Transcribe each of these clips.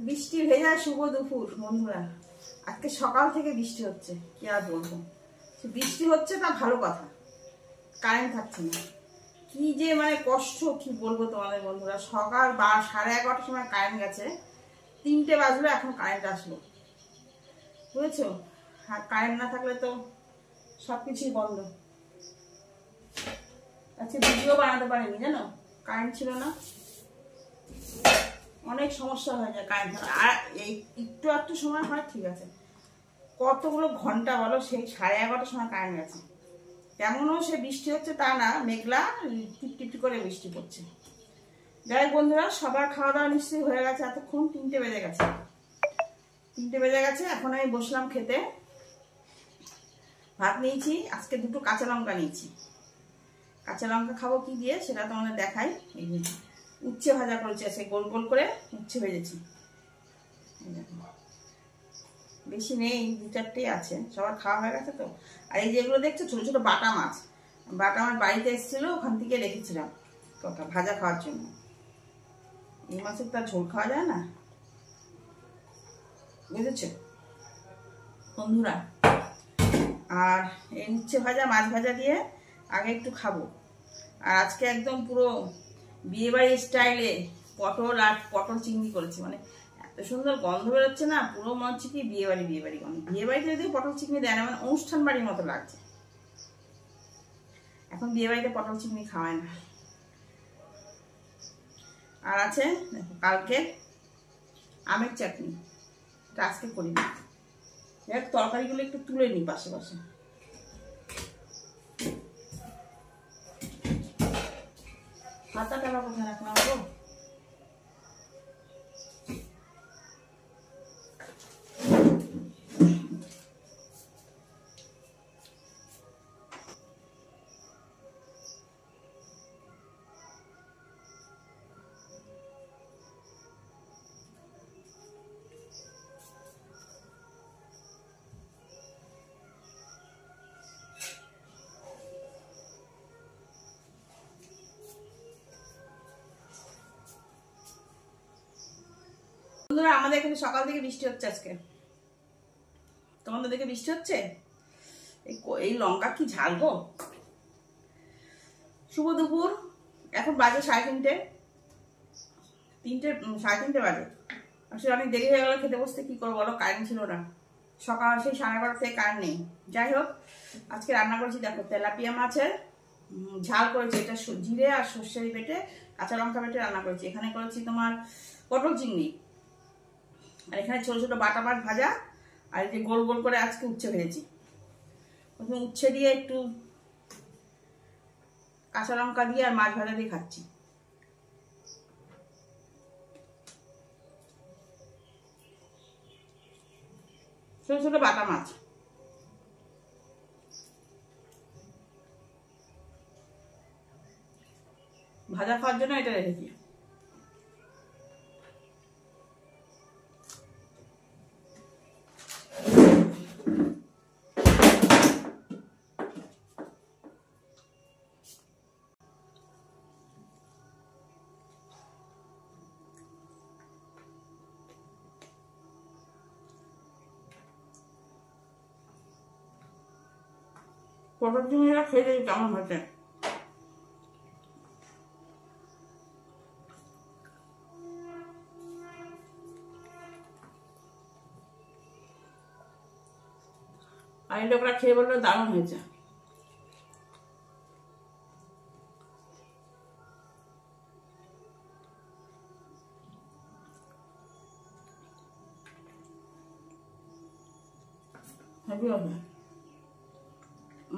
বৃষ্টি ভেজা শুভ দুপুর বন্ধুরা। আজকে সকাল থেকে বৃষ্টি হচ্ছে, কি আর বলবো। বৃষ্টি হচ্ছে তা ভালো কথা, কারেন্ট থাকছে না। কি যে মানে কষ্ট, কি বলবো তোমাদের বন্ধুরা। সকাল 11:30টার সময় কারেন্ট গেছে, 3টে বাজলো, এখন কারেন্ট আসলো, বুঝেছো। আর কারেন্ট না থাকলে তো সবকিছুই বন্ধ। আজকে ভিডিও বানাতে পারিনি, জানো, কারেন্ট ছিল না। অনেক সমস্যা হয়ে যায় কারেন্ট ছাড়া। আর এই একটু সময় হয় ঠিক আছে, কতগুলো ঘন্টা বলো, সেই 11:30টার সময় কারেন্ট গেছে। তেমনও সে বৃষ্টি হচ্ছে তা না, মেঘলা টিপটিপটি করে বৃষ্টি পড়ছে। যাই হোক বন্ধুরা, সবার খাওয়া দাওয়া নিশ্চয়ই হয়ে গেছে। এতক্ষণ 3টে বেজে গেছে, 3টে বেজে গেছে। এখন আমি বসলাম খেতে। ভাত নিয়েছি, আজকে 2টো কাঁচা লঙ্কা নিয়েছি। কাঁচা লঙ্কা খাবো কি দিয়ে সেটা তোমাদের দেখাই। এই যে উচ্ছে ভাজা করেছি, আছে গোল গোল করে উচ্ছে ভেজেছি। বেশি নেই, 2-4টেই আছে, সবার খাওয়া হয়ে গেছে তো। আর এই যেগুলো দেখছো ছোট ছোট বাটা মাছ, বাটা মাছ বাড়িতে এসেছিল, ওখান থেকে রেখেছিলাম কটা ভাজা খাওয়ার জন্য। এই মাছের তো আর ঝোল খাওয়া যায় না, বুঝেছো বন্ধুরা। আর এই উচ্ছে ভাজা মাছ ভাজা দিয়ে আগে একটু খাবো। আর আজকে একদম পুরো বিয়েবাড়ির স্টাইলে পটল চিংড়ি করেছি। মানে এত সুন্দর গন্ধ বেরোচ্ছে না, পুরো মনে হচ্ছে কি বিয়েবাড়ি গন্ধ। বিয়েবাড়িতে যদি পটল চিংড়ি দেয় না, মানে অনুষ্ঠান বাড়ির মতো লাগছে। এখন বিয়েবাড়িতে পটল চিংড়ি খাওয়ায় না। আর আছে দেখো কালকে আমের চাটনি, এটা আজকে করি না। তরকারিগুলো একটু তুলে নিই পাশে পাশে। হাতা টাকা কোথায় রাখলাম গো? বন্ধুরা, আমাদের এখানে সকাল থেকে বৃষ্টি হচ্ছে আজকে। তোমাদের দিকে বৃষ্টি হচ্ছে? এই লঙ্কা কি ঝাল গো। শুভ দুপুর, এখন বাজে 3:30, 3:30 বাজে। আসলে অনেক দেরি হয়ে গেল খেতে বসতে, কি করবো বলো, কারেন্ট ছিল না। সকাল সেই 12:30 থেকে কারেন্ট নেই। যাই হোক, আজকে রান্না করেছি দেখো তেলাপিয়া মাছের ঝাল করেছি। এটা জিরে আর সর্ষে বেটে, কাঁচা লঙ্কা বেটে রান্না করেছি। এখানে করেছি তোমার পটল চিংড়ি, আর এখানে ছোট ছোট বাটা মাছ ভাজা, আর এই যে গোল গোল করে আজকে উচ্ছে ভেজেছি। প্রথমে উচ্ছে দিয়ে একটু কাঁচা লঙ্কা দিয়ে আর মাছ ভাজা দিয়ে খাচ্ছি। ছোট ছোট বাটা মাছ। ভাজা খাওয়ার জন্য এটা রেখেছি। পটল চিংড়িটা খেয়ে দেখি কেমন হয়েছে। আর এই লোকরা খেয়ে বললো দারুণ হয়েছে। হেভি হবে,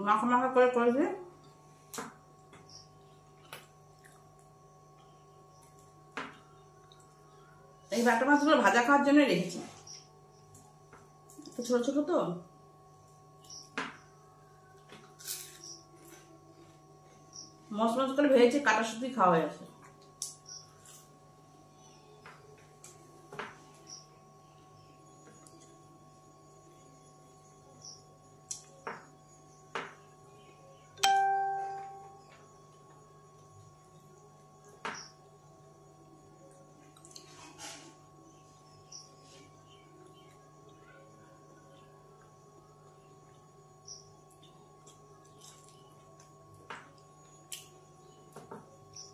মাখা মাখা করে করেছি। এই বাটা মাছগুলো ভাজা খাওয়ার জন্য রেখেছি, ছোট ছোট তো। মশলা করে ভেজেছি, কাটা শুধুই খাওয়া হয়ে গেছে।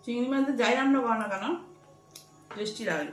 চিংড়ি মাছ যাই রান্না করো না কেন টেস্টি লাগে।